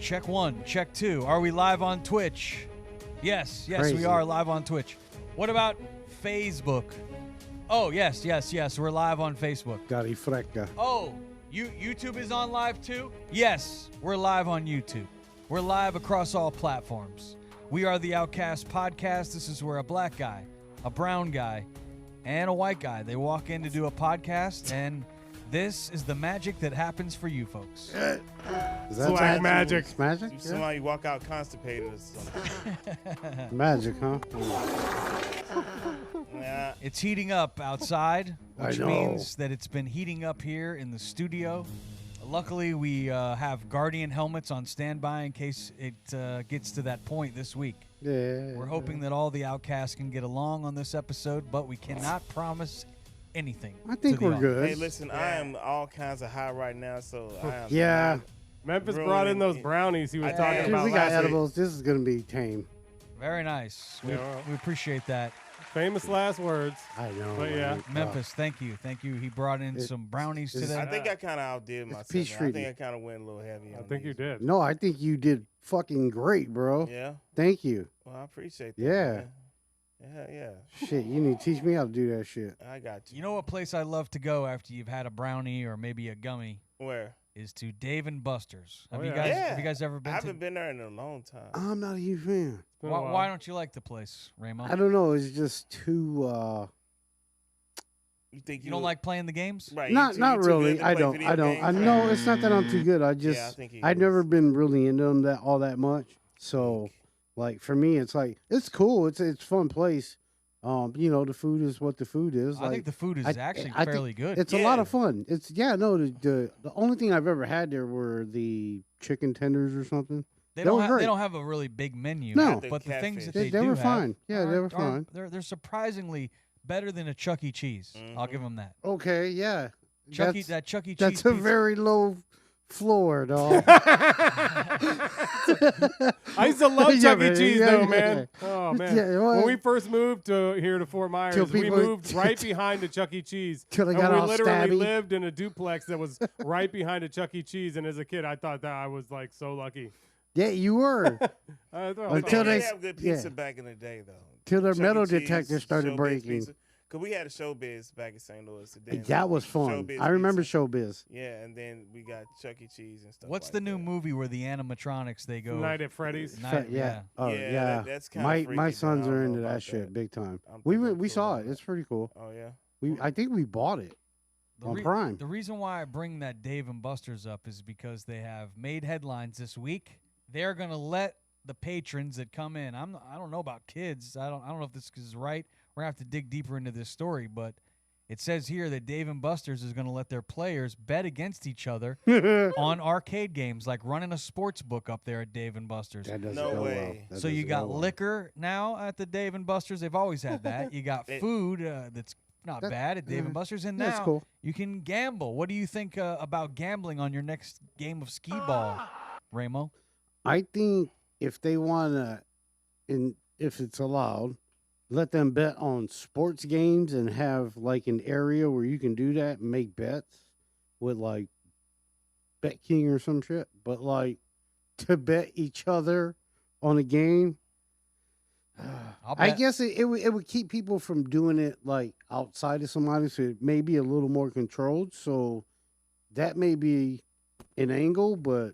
Check 1. Check 2. Are we live on Twitch? Yes, Crazy. we are live on Twitch. What about Facebook? Oh, yes, we're live on Facebook. Cari frecca. Oh, YouTube is on live too? Yes, we're live on YouTube. We're live across all platforms. We are the Outcast Podcast. This is where a black guy, a brown guy, and a white guy, they walk in to do a podcast, and this is the magic that happens for you folks. Is that Black magic. It's magic? You somebody walk out constipated or something. Magic, huh? Yeah. It's heating up outside, which I know. means that it's been heating up here in the studio. Luckily, we have Guardian helmets on standby in case it gets to that point this week. Yeah. We're hoping that all the outcasts can get along on this episode, but we cannot promise anything. I think to the we're good. Hey, listen, I am all kinds of high right now, so I am. Yeah. Memphis Ruining brought in those it. brownies he was I talking did. Dude, about we got last week. edibles. This is going to be tame. Very nice. We Yeah. appreciate that. Famous last words. I know. But yeah. man. Memphis, thank you. Thank you. He brought in some brownies it's- today. I think I kind of outdid myself. peach man. I treaty. think I kind of went a little heavy. I on think you these. did. No, I think you did fucking great, bro. Yeah. Thank you. Well, I appreciate that. Yeah. Man. Yeah. Shit, you need to teach me how to do that shit. I got you. You know what place I love to go after you've had a brownie or maybe a gummy Where? is to Dave and Buster's. Have Oh, you yeah. guys Yeah. have you guys ever I been haven't to? been there in a long time. I'm not a huge fan. It's been a Why, while. why don't you like the place, Ramo? I don't know. It's just too. You think You don't like playing the games? Right. you Not too- not you too really. good to I play don't. video I don't. games? I know it's not that I'm too good. I just. I think he I've is. never been really into them all that much. So, like for me, it's like it's cool. It's a fun place. You know, the food is what the food is. I Like, think the food is I actually think fairly good. it's a lot Yeah. of fun. It's the only thing I've ever had there were the chicken tenders or something. They they don't were have, great. they don't have a really big menu. No. but the things that They- they, They do were have fine. Yeah, they are- were are- fine. They're surprisingly better than a Chuck E. Cheese. I'll give them that. Okay, yeah. Chuck E. That's- That Chuck E. Cheese. That's a pizza- very low floor, dog. I used to love Yeah, Chuck E. man. Cheese, Yeah, though, yeah. man. Oh, man. Yeah, well, when we first moved here to Fort Myers, Till we people- moved right behind a Chuck E. Cheese. Till they and got we all literally stabby. lived in a duplex that was right behind a Chuck E. Cheese. And as a kid, I thought that I was, like, so lucky. Yeah, you were. I thought, Until They they- did have good pizza yeah. back in the day, though. Till their Chuck E. metal Cheese, detector started Showbiz breaking. Pizza. Cause we had a Showbiz back in St. Louis. and then That was fun. Showbiz I remember Pizza. Showbiz. Yeah, and then we got Chuck E. Cheese and stuff. What's like the new that. movie where the animatronics they go? Night at Freddy's. Night- Yeah. Oh Yeah, yeah. that's kinda my freaky, my man. I sons don't are know into about that shit that. big time. I'm We thinking we cool saw about it. It's pretty cool. Oh yeah. I think we bought it on Prime. The reason why I bring that Dave and Buster's up is because they have made headlines this week. They're gonna let the patrons that come in. I don't know about kids. I don't know if this is right. We're gonna have to dig deeper into this story, but it says here that Dave and Buster's is gonna let their players bet against each other on arcade games, like running a sports book up there at Dave and Buster's. That doesn't No go way. well. That So you doesn't got go well. liquor now at the Dave and Buster's. They've always had that. You got It- food that's not That- bad at Dave and Buster's, and That's now cool. you can gamble. What do you think about gambling on your next game of skee ball, Ramo? I think if they wanna, and if it's allowed, let them bet on sports games and have like an area where you can do that and make bets with like Bet King or some shit. But like to bet each other on a game, I bet. guess it would keep people from doing it like outside of somebody, so it may be a little more controlled. So that may be an angle, but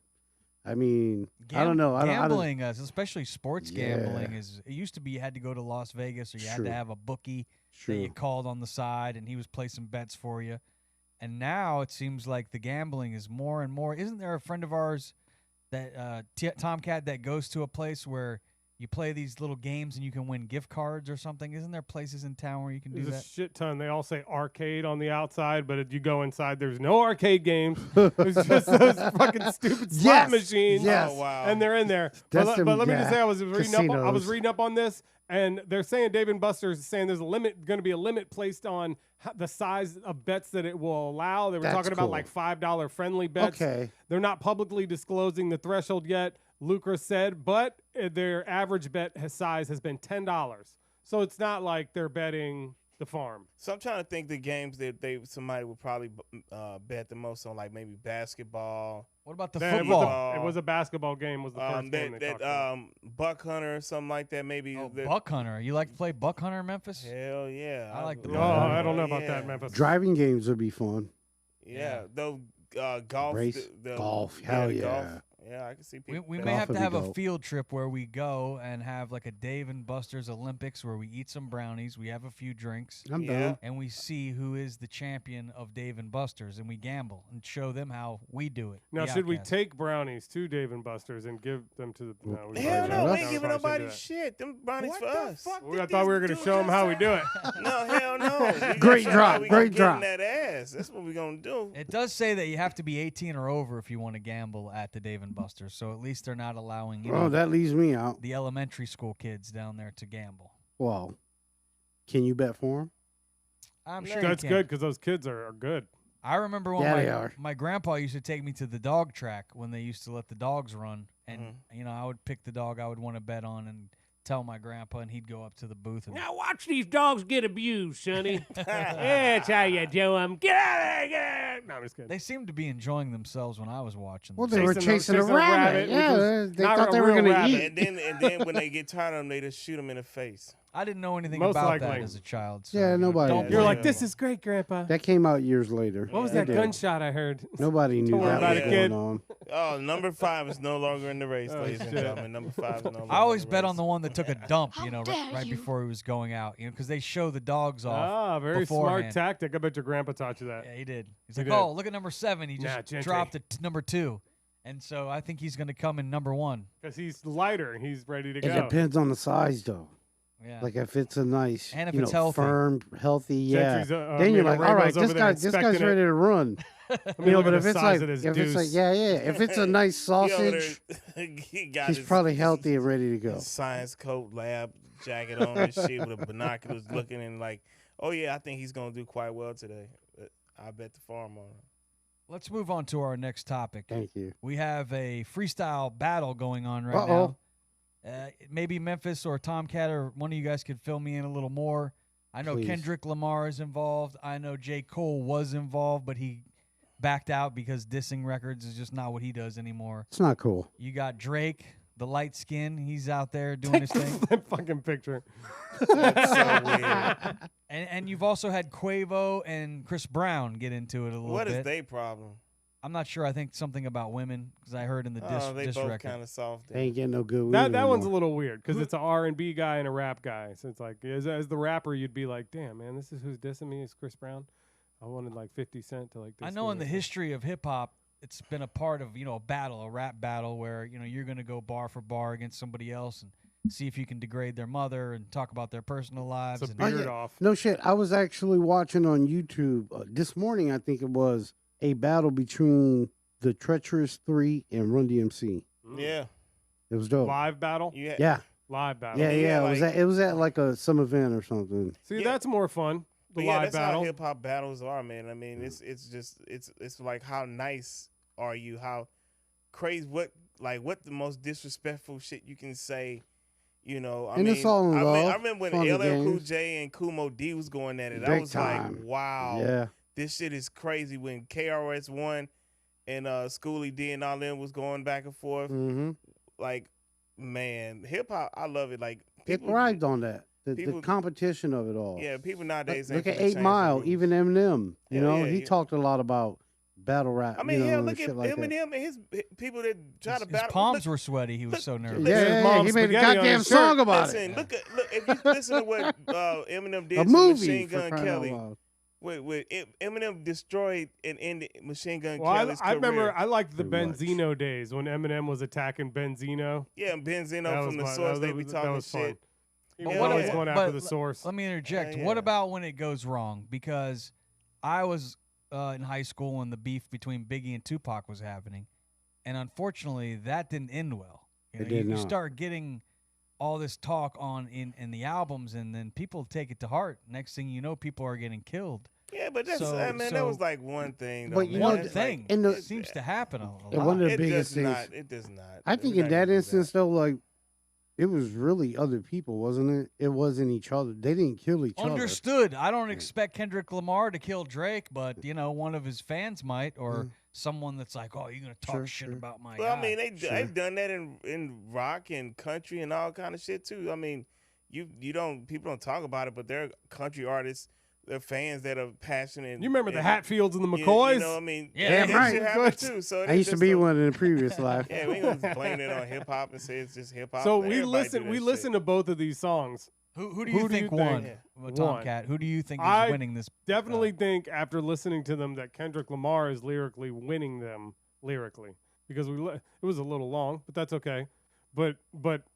I mean, I don't know. I don't. Gambling, especially sports Yeah. gambling, it used to be you had to go to Las Vegas or you had True. to have a bookie Sure. that you called on the side and he was placing bets for you. And now it seems like the gambling is more and more. Isn't there a friend of ours that Tomcat that goes to a place where you play these little games and you can win gift cards or something? Isn't there places in town where you can do There's a that? shit ton. They all say arcade on the outside, but if you go inside, there's no arcade games. It's just those fucking stupid slot Yes, machines. yes. Oh wow. And they're in there. That's But, them, but let me yeah, just say, I was casinos. reading up on this, and they're saying Dave and Buster's is saying there's going to be a limit placed on the size of bets that it will allow. They were That's talking about cool. like $5 friendly bets. Okay. They're not publicly disclosing the threshold yet, Lucra said, but their average bet size has been $10. So it's not like they're betting the farm. So I'm trying to think the games that somebody would probably bet the most on, like maybe basketball. What about the It was football? It was a basketball game. Was the first game they talked about. Buck Hunter or something like that. Maybe Buck Hunter. You like to play Buck Hunter in Memphis? Hell yeah. I like the Oh, Buck Hunter. I don't know about that, Memphis. Driving games would be fun. Yeah, those golf. Race, golf. Hell the yeah. golf. Yeah, I can see people. We bet. may Golf have to would be have a dope. field trip where we go and have like a Dave and Buster's Olympics where we eat some brownies, we have a few drinks, I'm Yeah. down. and we see who is the champion of Dave and Buster's, and we gamble and show them how we do it. Now, the should we Outcast. take brownies to Dave and Buster's and give them to the? No, we Hell probably no, shouldn't. we ain't we giving probably nobody shouldn't shit. Them brownies for us. do that. I thought we were going to show them how we do it. No, hell no. We gonna Great show drop, how we great gonna drop. get in that ass. That's what we gonna do. It does say that you have to be 18 or over if you want to gamble at the Dave and Buster's, so at least they're not allowing Oh, that leaves me out. the elementary school kids down there to gamble. Well, can you bet for them? I'm sure That's you good can. because those kids are good. I remember when Yeah, they are. my grandpa used to take me to the dog track when they used to let the dogs run, and I would pick the dog I would want to bet on and tell my grandpa, and he'd go up to the booth and Now watch these dogs get abused, Sonny. That's how you do them. Get out of there, get out of there. No, I'm just kidding. they seemed to be enjoying themselves when I was watching. Well, them. they were chasing a chasing a rabbit. rabbit, which Yeah, was they not thought a they were real going to rabbit. eat. And then when they get tired of them, they just shoot them in the face. I didn't know anything Most about that likely. as a child. So, Yeah, you know, nobody don't did. You're blame like, me. this is great, Grandpa. That came out years later. What was It that did. gunshot I heard? Nobody knew Don't worry that about was it, going kid. on. Oh, number 5 is no longer in the race, Oh, ladies and shit. gentlemen. Number 5 is no longer. I always in the bet race. on the one that took a dump, right before he was going out, because they show the dogs off. Ah, very beforehand. smart tactic. I bet your grandpa taught you that. Yeah, he did. He's He like, did. oh, look at number 7. He Nah, just gentry. dropped it to number 2. And so I think he's going to come in number 1. Because he's lighter and he's ready to It go. depends on the size, though. Yeah. Like if it's a nice, And if you it's know, healthy. firm, healthy, yeah. Gentry's, Then you're Mino like, all right, Rainbow's over there this guy's inspecting ready it. to run. Let me You know, look but at if the it's size like, of this if it's like, deuce. yeah, if it's a nice He over sausage, there- he got he's his- probably healthy and ready to go. his science coat, lab jacket on and shit with a binoculars looking and like, oh yeah, I think he's gonna do quite well today. I bet the farm on him. Let's move on to our next topic. Thank you. We have a freestyle battle going on right Uh-oh. now. Maybe Memphis or Tomcat or one of you guys could fill me in a little more. I know Please. Kendrick Lamar is involved. I know J. Cole was involved, but he backed out because dissing records is just not what he does anymore. It's not cool. You got Drake, the light skin. He's out there doing his thing. that fucking picture. That's so weird. And you've also had Quavo and Chris Brown get into it a little What bit. is their problem? I'm not sure. I think something about women because I heard in the Oh, they diss both record. kind of soft. They ain't getting no good weed That one's a anymore. little weird because it's an R&B guy and a rap guy. So it's like, as the rapper, you'd be like, damn, man, this is who's dissing me is Chris Brown. I wanted like 50 Cent to like diss I know me in the or history of hip hop, it's been a part of a battle, a rap battle, where you're gonna go bar for bar against somebody else and see if you can degrade their mother and talk about their personal lives. something. and- So beard yeah. off. No shit. I was actually watching on YouTube this morning. I think it was a battle between the Treacherous 3 and Run DMC. Yeah. It was dope. Live battle? You had, Yeah, Live battle. yeah. Yeah, It was at like some event or something. See, Yeah. that's more fun. The But yeah, live that's battle. how hip hop battles are, man. I mean, it's like how nice are you? How crazy? What the most disrespectful shit you can say? I And mean, it's all in I love, remember when fun and LL Cool games. J and Kumo D was going at it. I Big was time. like, wow, Yeah, this shit is crazy. When KRS One and Schoolie D and all them was going back and forth, mm-hmm. like, man, hip hop, I love it. Like, It thrived on that. The people- competition of it all. yeah, people nowadays Look ain't at finna 8 change Mile, the rules. even Eminem. Yeah, He yeah. talked a lot about battle rap. I mean, and look at shit like that. Eminem and his people that try to His battle. palms look, were sweaty. He was so nervous. Yeah, his mom's he made a spaghetti on goddamn his shirt. song about listen, it. look if you listen to what Eminem did A to movie Machine for Gun crying out Kelly, loud. with Eminem destroyed and ended Machine Gun Well, Kelly's I remember career. I liked the Pretty much. Benzino days when Eminem was attacking Benzino. Yeah, Benzino That from was the fun. source, That they be was- talking that was fun. shit. He But was what always about- going after but the source. Let me interject. Yeah, What yeah. about when it goes wrong? Because I was in high school when the beef between Biggie and Tupac was happening, and unfortunately, that didn't end well. It did you not. start getting all this talk in the albums, and then people take it to heart. Next thing you know, people are getting killed. Yeah, but that's So- man, that so- was like one thing. Though, But you man. know, One That's thing like, in the- it seems to happen a And lot. one of the it biggest does things. not. It does not. I We're think not in gonna that do instance, though, like it was really other people, wasn't it? It wasn't each other. They didn't kill each other. Understood. I don't expect Kendrick Lamar to kill Drake, but one of his fans might, or someone that's like, "Oh, you're gonna talk Sure, shit sure. about my Well, guy." I mean, they've done that in rock and country and all kind of shit too. I mean, people don't talk about it, but there are country artists, they're fans that are passionate. You remember the Hatfields and the You McCoys? know, I mean, Yeah, that right. shit happen too. So I used to it's be just one in the previous life. Yeah, we ain't gonna blame it on hip hop and say it's just hip hop. So Let we everybody do that listen shit. to both of these songs. Who do you think won? Yeah. Well, Tomcat. Who do you think is I winning this? Definitely think after listening to them that Kendrick Lamar is lyrically winning them lyrically because it was a little long, but that's okay. But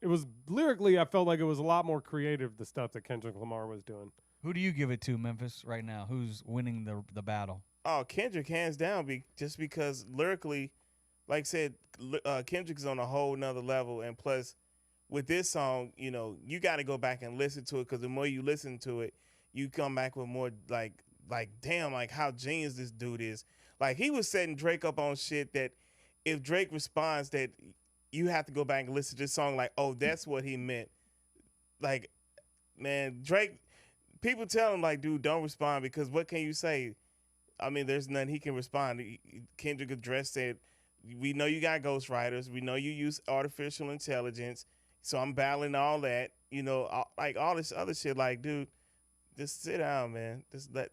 it was lyrically, I felt like it was a lot more creative, the stuff that Kendrick Lamar was doing. Who do you give it to, Memphis, right now? Who's winning the battle? Oh, Kendrick, hands down, just because lyrically, like I said, Kendrick's on a whole nother level. And plus, with this song, you got to go back and listen to it because the more you listen to it, you come back with more like damn, like how genius this dude is. Like he was setting Drake up on shit that if Drake responds that you have to go back and listen to this song like, oh, that's what he meant. Like, man, Drake, people tell him like, dude, don't respond because what can you say? I mean, there's nothing he can respond. Kendrick addressed it. We know you got ghostwriters. We know you use artificial intelligence. So I'm battling all that, like all this other shit. Like, dude, just sit down, man. Just let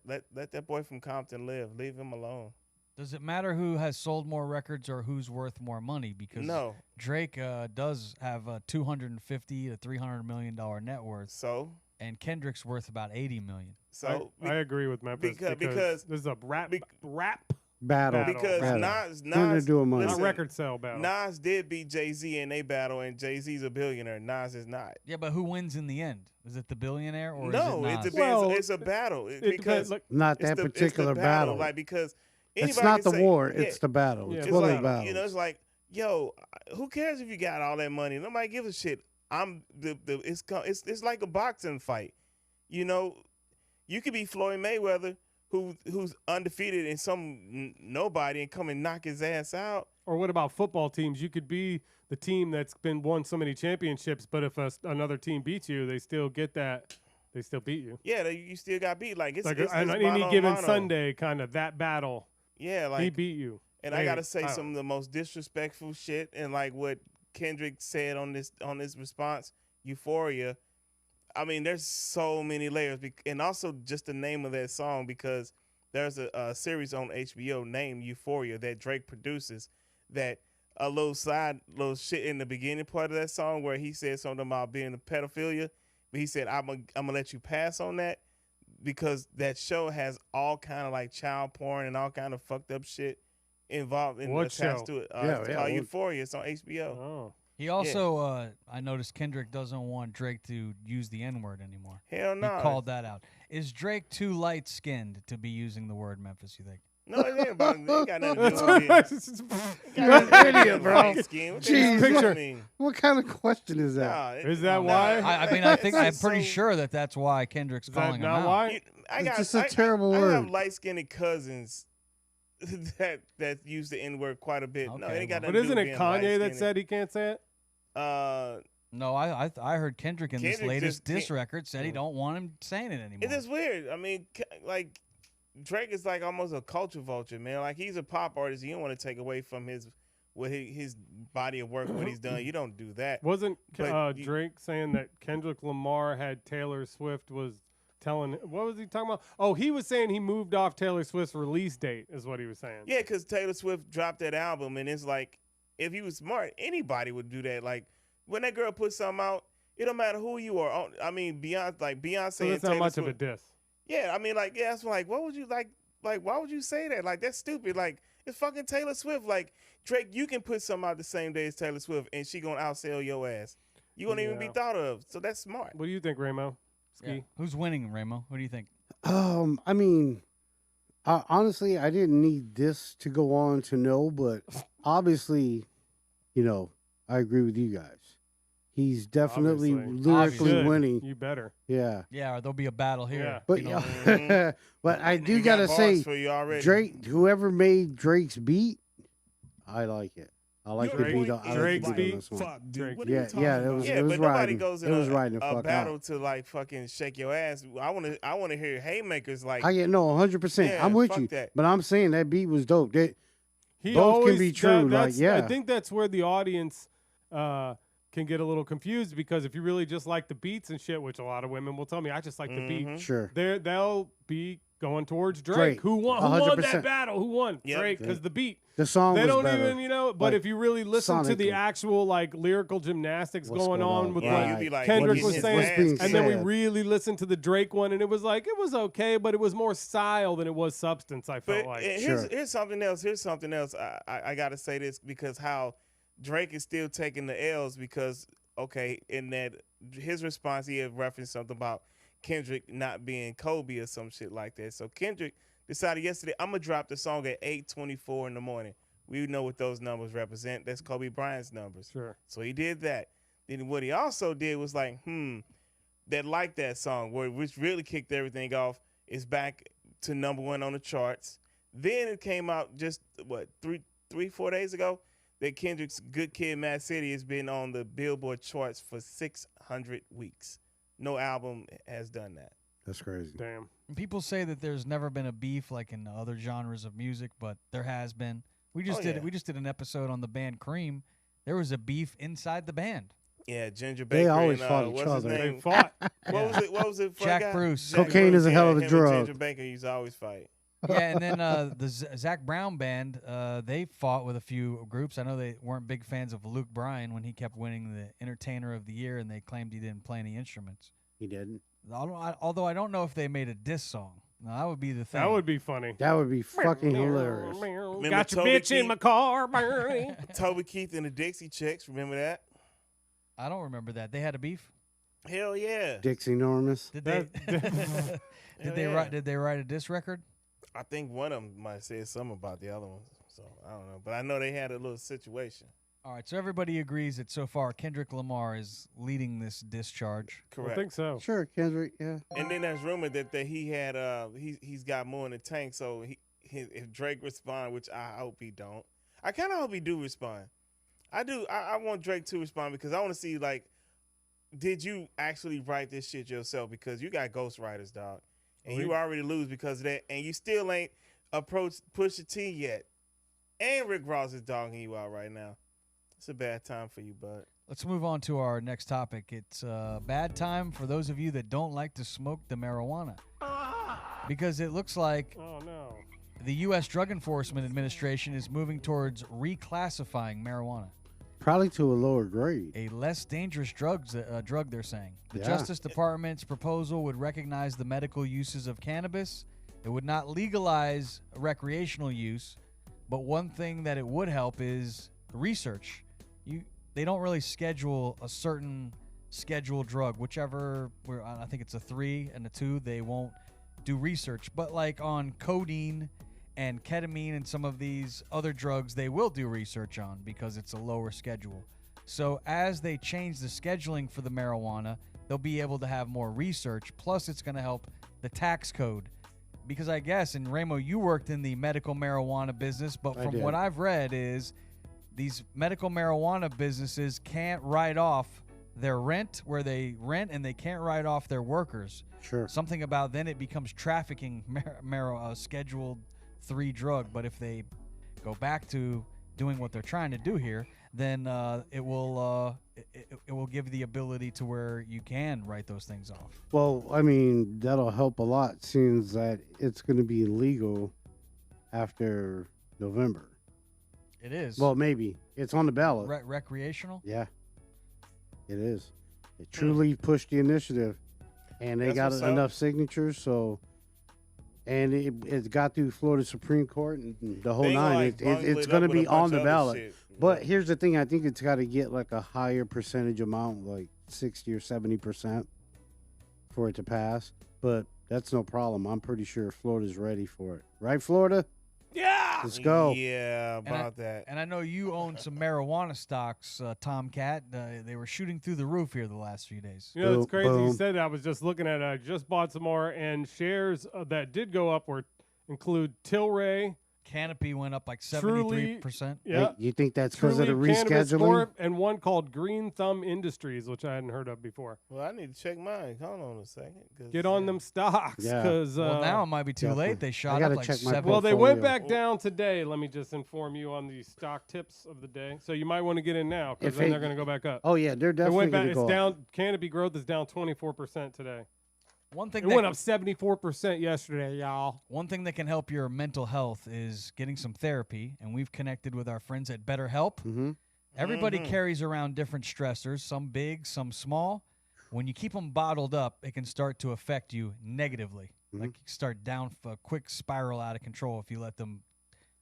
that boy from Compton live. Leave him alone. Does it matter who has sold more records or who's worth more money? Because No. Drake does have a $250 to $300 million net worth. So And Kendrick's worth about $80 million. So I agree with Memphis because there's a rap Battle. because Battle. Nas Nothing to do with money. not listen, record sale battle. Nas did beat Jay-Z in a battle, and Jay-Z's a billionaire. Nas is not. Yeah, but who wins in the end? Is it the billionaire or No, is it it Nas? depends. Well, It's a battle It because depends. Like, Not it's that the particular battle. Like because It's anybody not can the say- war. yeah, It's the battle. Yeah, It's it's one of like, the battles. it's like, yo, who cares if you got all that money? Nobody gives a shit. It's like a boxing fight. You could be Floyd Mayweather, who's undefeated and some nobody, and come and knock his ass out. or what about football teams? You could be the team that's been won so many championships, but if another team beats you, they still get that. They still beat you. Yeah, you still got beat. Like it's Like it's on any mano a given mano. Sunday, kind of that battle. Yeah, He like beat you. and Hey, I gotta say I- some of the most disrespectful shit, and like what Kendrick said on this response, Euphoria. I mean, there's so many layers, and also just the name of that song, because there's a series on HBO named Euphoria that Drake produces. That a little shit in the beginning part of that song where he said something about being a pedophilia, but he said I'm gonna let you pass on that because that show has all kind of like child porn and all kind of fucked up shit involved and What attached show? to it. Yeah, It's yeah, called what- Euphoria. It's on HBO. Oh, He also, I noticed Kendrick doesn't want Drake to use the N-word anymore. Hell no. He called that out. Is Drake too light-skinned to be using the word Memphis, you think? No, it ain't about. It ain't got nothing to do with it. You're an idiot, bro. Jeez, Jeez, picture- What kind of question is that? Is that why? I mean, I think I'm pretty sure that's why Kendrick's is calling that him not out. why? It's just a terrible I have word. light-skinned cousins that use the N-word quite a bit. No, it Okay, ain't got But nothing to isn't do it with being Kanye that light-skinned. said he can't say it? No, I heard Kendrick in this Kendrick latest just diss can't- record said he don't want him saying it anymore. It is weird. I mean, like Drake is like almost a culture vulture, man. Like he's a pop artist. You don't want to take away from his body of work, what he's done. You don't do that. Wasn't But you- Drake saying that Kendrick Lamar had Taylor Swift was telling? What was he talking about? Oh, he was saying he moved off Taylor Swift's release date, is what he was saying. Yeah, because Taylor Swift dropped that album, and it's like, if he was smart, anybody would do that. Like when that girl puts something out, it don't matter who you are. I mean, Beyonce. So and that's not Taylor much Swift. of a diss. Yeah, I mean, like, yeah, that's like, what would you like? Why would you say that? Like, that's stupid. Like, it's fucking Taylor Swift. Like, Drake, you can put something out the same day as Taylor Swift, and she gonna outsell your ass. You won't even be Yeah. thought of. So that's smart. What do you think, Ramo? Ski? Yeah. Who's winning, Ramo? Who do you think? I mean, honestly, I didn't need this to go on to know, but obviously, I agree with you guys. He's definitely Obviously. lyrically Good. winning. You better. Yeah. Yeah, or there'll be a battle here. Yeah. But you know? but I do We got gotta bars say, for you already. Drake, whoever made Drake's beat, I like it. I like the Drake- beat. I like Drake's the beat on this one. Fuck, dude. Drake. What are you Yeah, talking yeah, about? Yeah, it was but nobody riding. goes It in was riding the a fuck battle out. to like fucking shake your ass. I want to hear haymakers like. I get no 100%. Yeah, I'm with fuck you, that. but I'm saying that beat was dope. That He Both can always, be true, that's- like, I yeah. think that's where the audience can get a little confused because if you really just like the beats and shit, which a lot of women will tell me, I just like the beat. sure. They'll be going towards Drake. Drake, Who won? Who won 100%. that battle? Who won? Yep. Drake, because the beat. The song They was don't better. even, but Like, if you really listen to the sonically. actual like lyrical gymnastics What's going on with Yeah, like you'd be like, Kendrick what was is saying, his ass and then we said. really listened to the Drake one, and it was okay, but it was more style than it was substance. I felt But like. here's something else. Here's something else. I gotta say this because how Drake is still taking the L's because in that his response he had referenced something about Kendrick not being Kobe or some shit like that. So Kendrick decided yesterday I'm gonna drop the song at 8:24 in the morning. We know what those numbers represent. That's Kobe Bryant's numbers. Sure. So he did that. Then what he also did was like, that like that song, which really kicked everything off, is back to #1 on the charts. Then it came out just 4 days ago that Kendrick's Good Kid, Mad City has been on the Billboard charts for 600 weeks. No album has done that. That's crazy. Damn. People say that there's never been a beef like in other genres of music, but there has been. We just Oh, did yeah. We just did an episode on the band Cream. There was a beef inside the band. Yeah, Ginger Baker. always and, fought each what's his other. They name? fought. What was it? For Jack a guy? Bruce. Jack Cocaine Bruce, is a hell of a him and drug. Ginger Baker used to always fight. Yeah, and then the Zach Brown band, they fought with a few groups. I know they weren't big fans of Luke Bryan when he kept winning the Entertainer of the Year, and they claimed he didn't play any instruments. He didn't. Although I don't know if they made a diss song. Now, that would be the thing. That would be funny. That would be fucking hilarious. Got your Toby bitch in Keith? my car. Toby Keith and the Dixie Chicks. Remember that? I don't remember that. They had a beef. Hell yeah. Dixie Enormous. Did they? Hell yeah. Did they write a diss record? I think one of them might have said something about the other one. So I don't know. But I know they had a little situation. All right, so everybody agrees that so far Kendrick Lamar is leading this discharge. I Correct. think so. Sure, Kendrick. Yeah. And then there's rumor that he had he's got more in the tank. So if Drake respond, which I hope he don't, I kind of hope he do respond. I do. I want Drake to respond because I want to see like, did you actually write this shit yourself? Because you got ghostwriters, dog, and you already lose because of that, and you still ain't approached Pusha T yet, and Rick Ross is dogging you out right now. It's a bad time for you, bud. Let's move on to our next topic. It's a bad time for those of you that don't like to smoke the marijuana. Because it looks like Oh no. the U.S. Drug Enforcement Administration is moving towards reclassifying marijuana, Probably to a lower grade. a less dangerous drug, they're saying. The Yeah. Justice Department's proposal would recognize the medical uses of cannabis. It would not legalize recreational use, but one thing that it would help is research. They don't really schedule a certain scheduled drug, whichever, I think it's a 3 and a 2, they won't do research. But like on codeine and ketamine and some of these other drugs, they will do research on because it's a lower schedule. So as they change the scheduling for the marijuana, they'll be able to have more research. Plus, it's going to help the tax code. Because I guess, and Ramo, you worked in the medical marijuana business, but I from did. what I've read is these medical marijuana businesses can't write off their rent where they rent, and they can't write off their workers. Sure. Something about then it becomes trafficking scheduled 3 drug. But if they go back to doing what they're trying to do here, then it will give the ability to where you can write those things off. Well, I mean, that'll help a lot since that it's going to be legal after November. It is. Well, maybe. It's on the ballot. Recreational. Yeah, it is. It truly pushed the initiative, and they That's got what's up. enough signatures. So, and it got through Florida Supreme Court and the whole They gonna, nine. like, bungle It's it going to up with a be on bunch the of other ballot. shit. But here's the thing: I think it's got to get like a higher percentage amount, like 60 or 70%, for it to pass. But that's no problem. I'm pretty sure Florida's ready for it, right, Florida? Yeah. Let's go. Yeah, about that. And I know you own some marijuana stocks, Tomcat. They were shooting through the roof here the last few days. You know, it's Boom, crazy you boom. said that. I was just looking at it. I just bought some more, and shares that did go up include Tilray, Canopy went up like Truly- 73%. Yeah. Hey, you think that's because of the Truly Cannabis rescheduling? Corp, and one called Green Thumb Industries, which I hadn't heard of before. Well, I need to check mine. Hold on a second. 'Cause, Get on them stocks, Yeah. because Well, now it might be too definitely. late. They shot gotta up like check my 7. well, they went portfolio. back down today. Let me just inform you on the stock tips of the day. So you might want to get in now, because If then it- they're going to go back up. Oh yeah, they're It definitely went back. going to It's go up. down. Canopy growth is down 24% today. One thing It that went up 74% yesterday, y'all. One thing that can help your mental health is getting some therapy, and we've connected with our friends at BetterHelp. Mm-hmm. Everybody carries around different stressors, some big, some small. When you keep them bottled up, it can start to affect you negatively. Like you start down a quick spiral out of control if you let them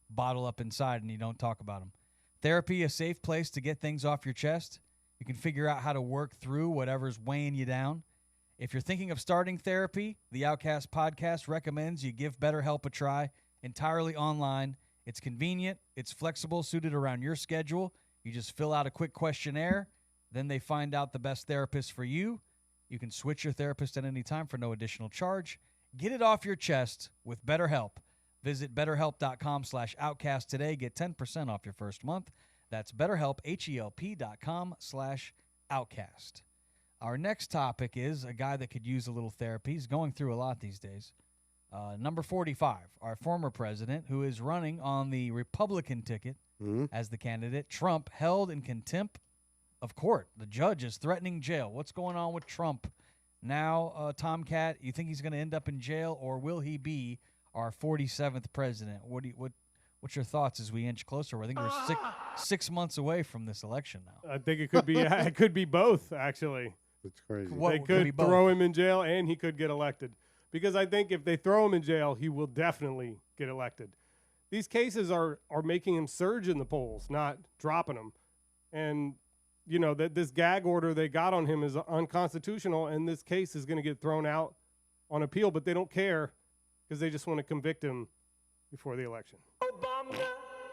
bottle up inside and you don't talk about them. Therapy, a safe place to get things off your chest. You can figure out how to work through whatever's weighing you down. If you're thinking of starting therapy, the Outcast Podcast recommends you give BetterHelp a try. Entirely online. It's convenient. It's flexible, suited around your schedule. You just fill out a quick questionnaire. Then they find out the best therapist for you. You can switch your therapist at any time for no additional charge. Get it off your chest with BetterHelp. Visit BetterHelp.com/Outcast today. Get 10% off your first month. That's BetterHelp, HELP.com/Outcast. Our next topic is a guy that could use a little therapy. He's going through a lot these days. Number 45, our former president, who is running on the Republican ticket as the candidate, Trump, held in contempt of court. The judge is threatening jail. What's going on with Trump now, Tomcat? You think he's going to end up in jail, or will he be our 47th president? What's your thoughts as we inch closer? I think we're 6 months away from this election now. I think it could be it could be both, actually. It's crazy. What They could be could both? throw him in jail, and he could get elected. Because I think if they throw him in jail, he will definitely get elected. These cases are making him surge in the polls, not dropping him. And, you know, that this gag order they got on him is unconstitutional, and this case is going to get thrown out on appeal, but they don't care because they just want to convict him before the election.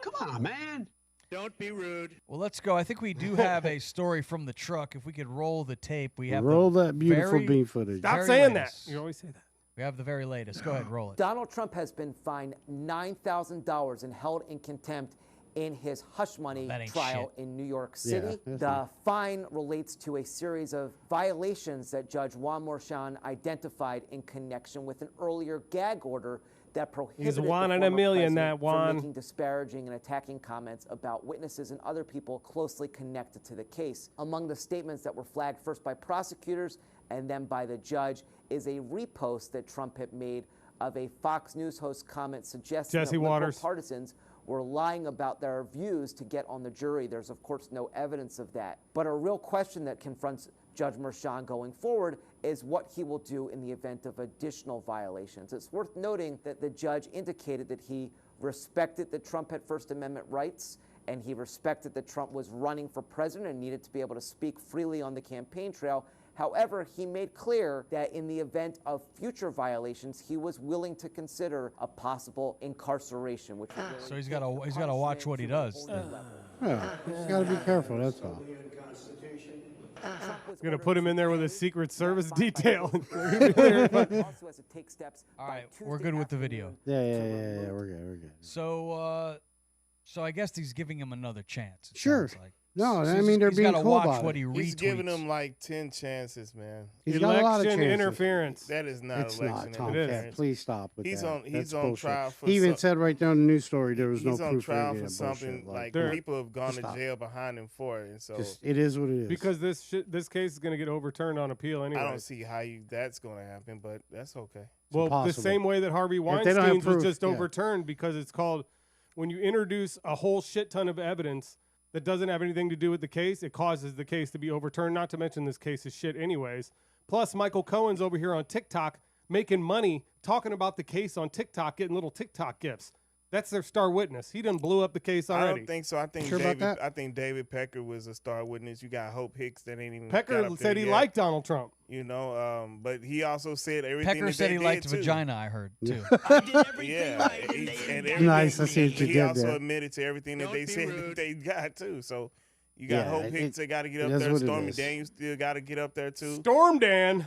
Come on, man. Don't be rude. Well, let's go. I think we do have a story from the truck. If we could roll the tape, we have Roll the that beautiful very- bean footage. Stop Very saying latest. that. You always say that. We have the very latest. Go ahead, roll it. Donald Trump has been fined $9,000 and held in contempt in his hush money That ain't trial in New York City. that's The fine relates to a series of violations that Judge Juan Morchan identified in connection with an earlier gag order that prohibited one the in a former million, president that Juan. from making disparaging and attacking comments about witnesses and other people closely connected to the case. Among the statements that were flagged first by prosecutors and then by the judge is a repost that Trump had made of a Fox News host comment suggesting Jesse that liberal Waters. partisans were lying about their views to get on the jury. There's, of course, no evidence of that. But a real question that confronts Judge Merchan going forward is what he will do in the event of additional violations. It's worth noting that the judge indicated that he respected that Trump had First Amendment rights, and he respected that Trump was running for president and needed to be able to speak freely on the campaign trail. However, he made clear that in the event of future violations, he was willing to consider a possible incarceration, which would really So he's take gotta- the he's gotta watch what he punishment does. to a whole new level. Yeah, you got to be careful. That's all. Going to put him in there with a Secret Service detail. All right, we're good with the video. Yeah. We're good. So I guess he's giving him another chance. It Sure. sounds like. No, So I he's- mean they're he's being gotta cool watch about what it. he retweets. He's giving them like 10 chances, man. He's got a lot of Election chances. interference. That is not It's election not, Tom. It is. interference. Please stop with He's that. on- he's That's on bullshit. trial for He even some- said right there in the news story there was He's no on proof trial of for it. something Bullshit. like There- people have gone to stop. jail behind him for it, and so Just, it is what it is. Because this case is going to get overturned on appeal anyway. I don't see how that's going to happen, but that's okay. Well, impossible. the same way that Harvey they don't have Weinstein's was proof, just yeah. overturned because it's called when you introduce a whole shit ton of evidence that doesn't have anything to do with the case, it causes the case to be overturned. Not to mention this case is shit anyways. Plus, Michael Cohen's over here on TikTok making money talking about the case on TikTok, getting little TikTok gifts. That's their star witness. He done blew up the case I already. don't think so. I think Sure about David. that? I think David Pecker was a star witness. You got Hope Hicks that ain't even. Pecker got up said there he yet, liked Donald Trump. You know, but he also said everything. Pecker that said they he did liked too. vagina, I heard, too. Yeah, and everything, Nice, I see what you he did also there. admitted to everything that Don't they be said rude. that they got too. So you got Yeah, Hope Hicks that got to get it up is there. what it Stormy is. Daniels still got to get up there too. Storm Dan.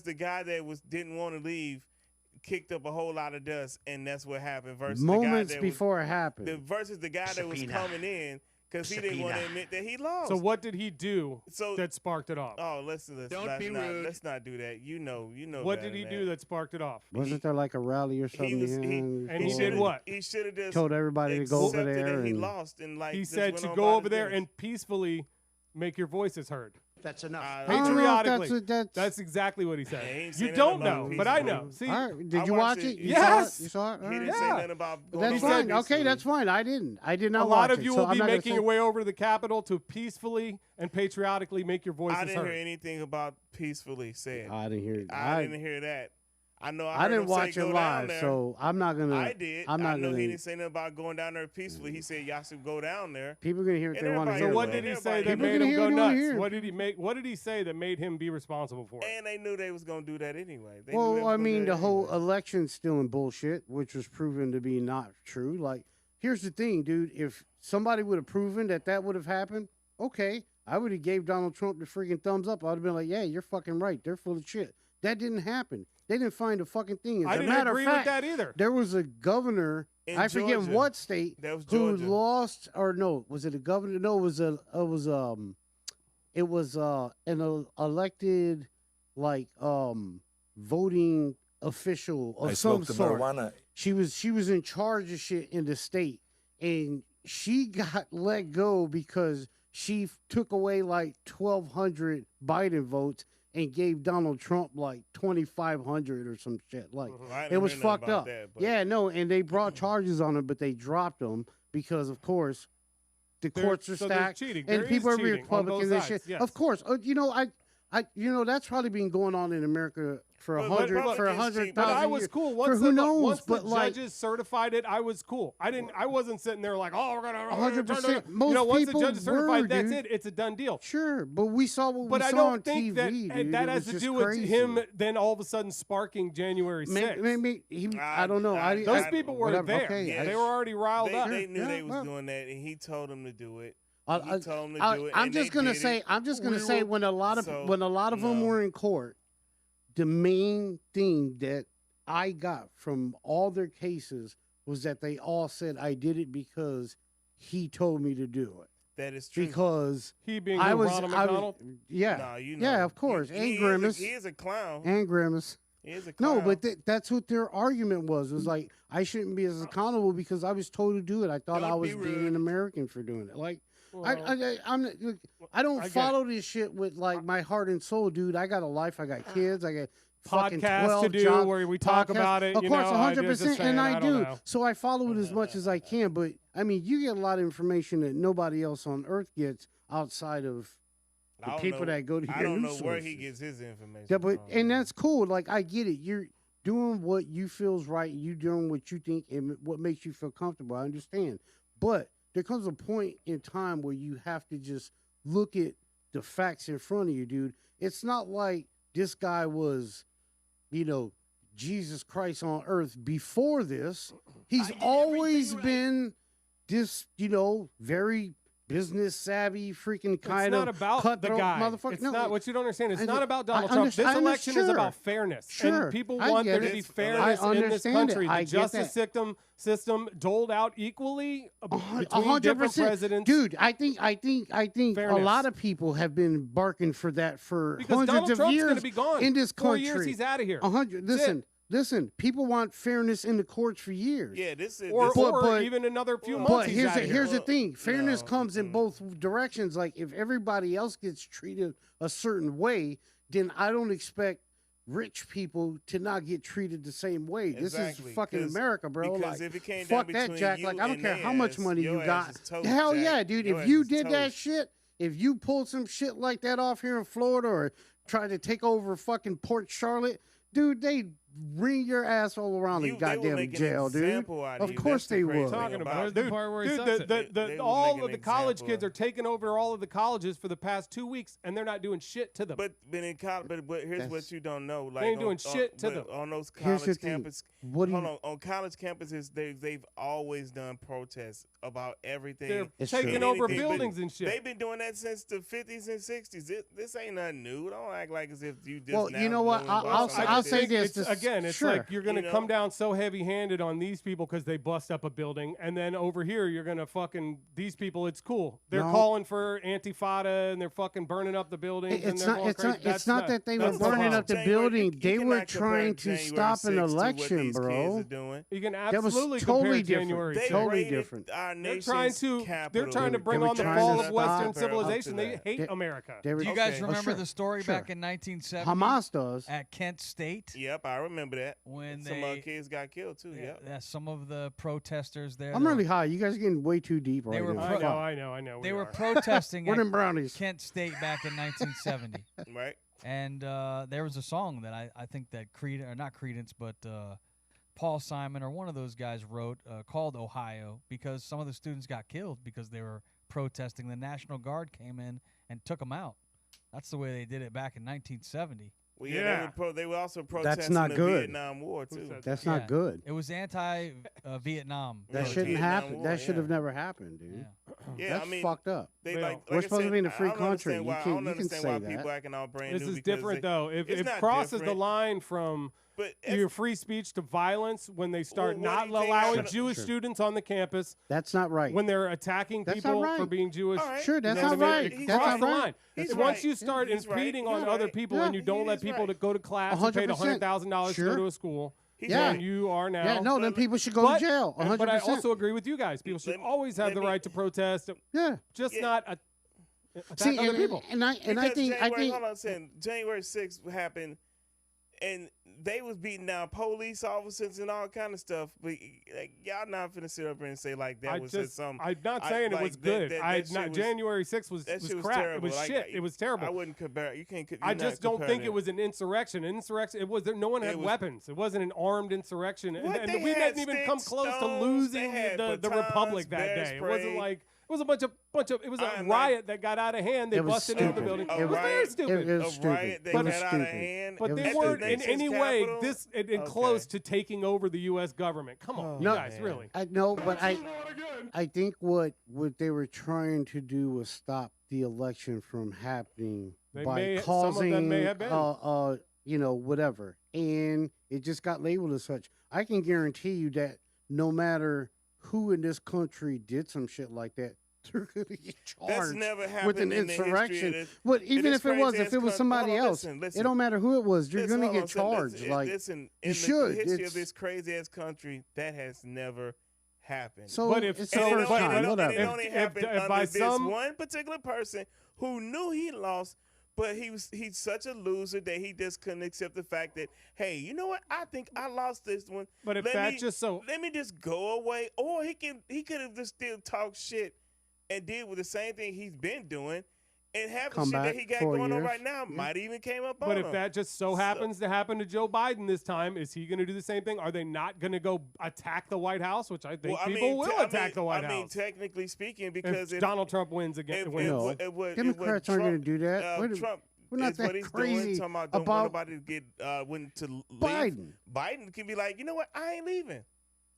because the guy that didn't want to leave kicked up a whole lot of dust, and that's what happened. Versus moments the guy that before it happened. versus the guy that was coming in because he didn't want to admit that he lost. So what did he do So- that sparked it off? Oh, let's not do that. You know. What better did he than do that sparked it off? Wasn't there like a rally or something? And he did what? He should have just Told everybody to go over accepted there that he and- lost and like He just said went to on go about over his there business. and peacefully make your voices heard. That's enough. I I don't know if Patriotically. That's exactly what he said. Yeah, he ain't You say don't nothing about know, but I peaceful. know. See, All right. Did I you watched watch it. it? Yes. You saw it? All He right. didn't say Yeah. nothing about going That's over fine. Okay, peacefully. that's fine. I did not a lot watch of you it, so will I'm be not gonna making say- your way over to the Capitol to peacefully and patriotically make your voices I didn't heard. hear anything about peacefully said. I didn't hear it. I didn't hear that. I know. I didn't him watch say it go down live, there. so I'm not gonna. I did. I'm not I know gonna. he didn't say nothing about going down there peacefully. He said y'all should go down there. People are gonna hear what And they want to everybody hear. So what Yeah, did he everybody- say that People made can him hear go what they wanna nuts? hear. What did he say that made him be responsible for it? And they knew they was gonna do that anyway. They knew they Well, was I gonna do mean, that the whole anyway. election's still in bullshit, which was proven to be not true. Like, here's the thing, dude. If somebody would have proven that would have happened, okay, I would have gave Donald Trump the freaking thumbs up. I would have been like, yeah, you're fucking right. They're full of shit. That didn't happen. They didn't find a fucking thing. As I a didn't matter agree of fact, with that either. there was a governor, In I forget Georgia. what state, That was who Georgia. lost, or no, was it a governor? No, it was an elected like voting official of some sort. She was in charge of shit in the state, and she got let go because she took away like 1,200 Biden votes and gave Donald Trump like 2,500 or some shit. Like I didn't it was hear nothing fucked about up. that, but- Yeah, no, and they brought charges on him, but they dropped them because, of course, the courts are So there's stacked cheating. and There people is are cheating on both Republicans and sides, shit. yes. Of course, that's probably been going on in America for But 100 Republicans for cheat, 100,000 But I years. was cool. For Once who knows? once But the like, judges certified it, I was cool. I wasn't sitting there like, oh, we're gonna 100%. You Most know, once the people judges certified, were, that's dude. it. It's a done deal. Sure, but we saw what But we I saw don't on think TV, that dude. that It has was to just do with crazy. him then all of a sudden sparking January 6th. Maybe I don't know. Those people were whatever. there. Okay, They were already riled up. They knew Yeah, they was well. doing that, and he told them to do it. I- He told them to I- do it. I'm and just they gonna did say. it. I'm just gonna say when a lot of them no. were in court, the main thing that I got from all their cases was that they all said I did it because he told me to do it. That is true. Because He being I who, was, Ronald I McDonald? was, yeah, Nah, you know. yeah, of course, and He Grimace, He is a clown. and Grimace. He is a clown. No, but that's what their argument was. It was like I shouldn't be as accountable because I was told to do it. I thought Don't I was be being rude. an American for doing it. Like Well, I'm look, I don't I get follow this shit with like my heart and soul, dude. I got a life. I got kids. I got fucking Podcast 12 to do jobs, where we talk podcasts. about it. Of you course, know, I just 100%, saying, and I don't do. know. So I follow it as much as I can. But I mean, you get a lot of information that nobody else on Earth gets outside of I the don't people know- that go to I your don't know news where he sources. gets his information. Yeah, but from. and that's cool. Like I get it. You're doing what you feels right. You doing what you think and what makes you feel comfortable. I understand. But there comes a point in time where you have to just look at the facts in front of you, dude. It's not like this guy was, Jesus Christ on earth before this. He's always been this, very business savvy, freaking kind it's of not about the cutthroat guy. motherfucker. It's No, not what you don't understand. It's I not know- about I Donald Trump. This understand- election is sure. about fairness, Sure. and people I want get there to it. be I fairness in this understand country. it. The I get justice that. system doled out equally between 100%, different presidents. dude. I think a Fairness. lot of people have been barking for that for because hundreds Donald of Trump's years going to be gone in this 4 country. years. He's out of here. 100. That's Listen. People want fairness in the courts for years. yeah, this is Or, this, But- even another few But months. But he's outta here. here's the Well, thing: fairness no, comes in both directions. Like if everybody else gets treated a certain way, then I don't expect rich people to not get treated the same way. This Exactly, is fucking 'cause- America, bro. because Like, if it came fuck down that, between Jack. you Like I don't and care their how much ass, money your you ass got. is toast, Hell Jack. yeah, dude. Your If ass you is did that toast. shit, if you pulled some shit like that off here in Florida or tried to take over fucking Port Charlotte, dude, they ring your ass all around they the will goddamn make an jail, dude. example out of Of you. course That's the they crazy would. thing Talking about Where's it. the Dude, part where he dude, sucks the, it? the, They will all make of an the college example kids of- are taking over all of the colleges for the past 2 weeks, and they're not doing shit to them. But in college, but here's what you don't know. Like ain't doing shit to but them. on those Here's the college thing. campuses. What do Hold you? on, on college campuses, they've always done protests about everything. they're It's taking true. over Anything, but buildings and shit. They've been doing that since the 50s and 60s. This ain't nothing new. Don't act like as if you just Well, now you know what? knowing about I'll something I'll like say this. this. It's, again, it's sure. like you're going to come down so heavy-handed on these people because they bust up a building, and then over here you're going to fucking these people. It's cool. They're calling for Antifada, and they're fucking burning up the buildings. It's and they're not. It's not that they were burning up the building. They were trying to stop an election, bro. You can That was absolutely totally compare different. January. Totally different. They're trying to bring on the fall of Western civilization. They hate America. Do you guys remember the story back in 1970? Hamas does. At Kent State. Yep, I remember that. When some kids got killed too. Yep. Some of the protesters there. I'm really high. You guys are getting way too deep right now. I know. They were protesting at Kent State back in 1970. Right. And there was a song that I think that not Credence, but Paul Simon or one of those guys wrote called Ohio because some of the students got killed because they were protesting. The National Guard came in and took them out. That's the way they did it back in 1970. Well, they were also protesting not the good. Vietnam War too. That's not good. It was anti-Vietnam. That shouldn't happen. That should have never happened, dude. Yeah, that's fucked up. Like we're supposed to be in a free country. I don't understand why people acting all brand new. This is different though. If it crosses the line from your free speech to violence when they start not allowing Jewish students on the campus. That's not right. When they're attacking people for being Jewish. Sure, that's not right. That's not right. Once you start impeding on other people and you don't let people to go to class and pay $100,000 to go to a school, then you are now. Yeah, no, then people should go to jail. 100%. But I also agree with you guys. People should always have the right to protest. Yeah. Just not attack other people. And I think hold on a second. January 6th happened, and they was beating down police officers and all kind of stuff. But like, y'all not finna sit up here and say like that was some. I'm not saying it was good. January 6th was crap. Terrible. It was shit. It was terrible. I wouldn't compare. You can't. I just don't think it was an insurrection. It was no one had weapons. It wasn't an armed insurrection, and we didn't even come close to losing the republic that day. It wasn't like. It was a bunch of. It was a riot that got out of hand. They busted into the building. It was very stupid. It was riot that got out of hand. But they weren't in any way close to taking over the U.S. government. Come on, you guys, really. I think what they were trying to do was stop the election from happening by causing, some of them may have been. whatever, and it just got labeled as such. I can guarantee you that no matter who in this country did some shit like that, they're going to get charged with an insurrection. But even if it was somebody else, it don't matter who it was. You're going to get charged. In the history of this crazy ass country, that has never happened. So it's the first time. Whatever. It only happened under this one particular person who knew he lost. But he's such a loser that he just couldn't accept the fact that, hey, you know what? I think I lost this one. But if let me just go away. Or he could have just still talked shit and did with the same thing he's been doing, and have the shit that he got going on right now might even came up on him. But if that just so happens to happen to Joe Biden this time, is he going to do the same thing? Are they not going to go attack the White House? Which I think people will attack the White House. I mean, technically speaking, because if Donald Trump wins again, Democrats aren't going to do that. Trump we're not that crazy doing, about don't want nobody to get to leave. Biden. Biden can be like, you know what? I ain't leaving.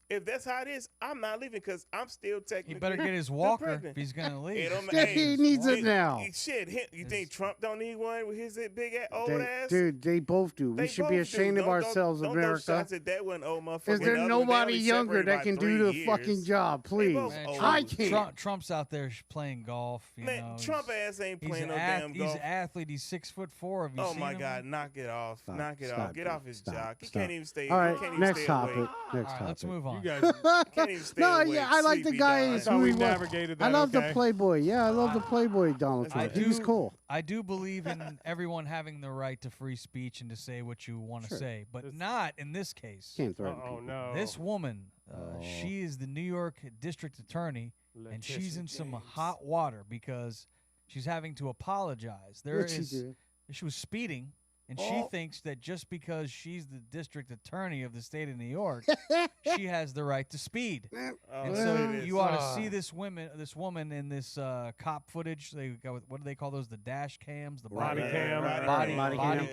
If that's how it is, I'm not leaving because I'm still technically. He better get his walker if he's going to leave. He needs it now. Shit, you think Trump don't need one with his big old ass? Dude, they both do. We should be ashamed of ourselves, America. Is there nobody younger that can do the fucking job? Please, I can't. Trump's out there playing golf. Man, Trump ass ain't playing no damn golf. He's an athlete. He's 6'4". Oh my God, knock it off! Knock it off! Get off his jock. He can't even stay. All right, next topic. Let's move on. I like the guy who navigated that. I love the Playboy. Yeah, I love the Playboy Donald Trump. He was cool. I do believe in everyone having the right to free speech and to say what you want to say, but not in this case. Can't threaten people. No. This woman, she is the New York District Attorney, and she's in some hot water because she's having to apologize. She was speeding. And she thinks that just because she's the district attorney of the state of New York, she has the right to speed. And so you ought to see this woman in this cop footage. They got, what do they call those? The dash cams, the body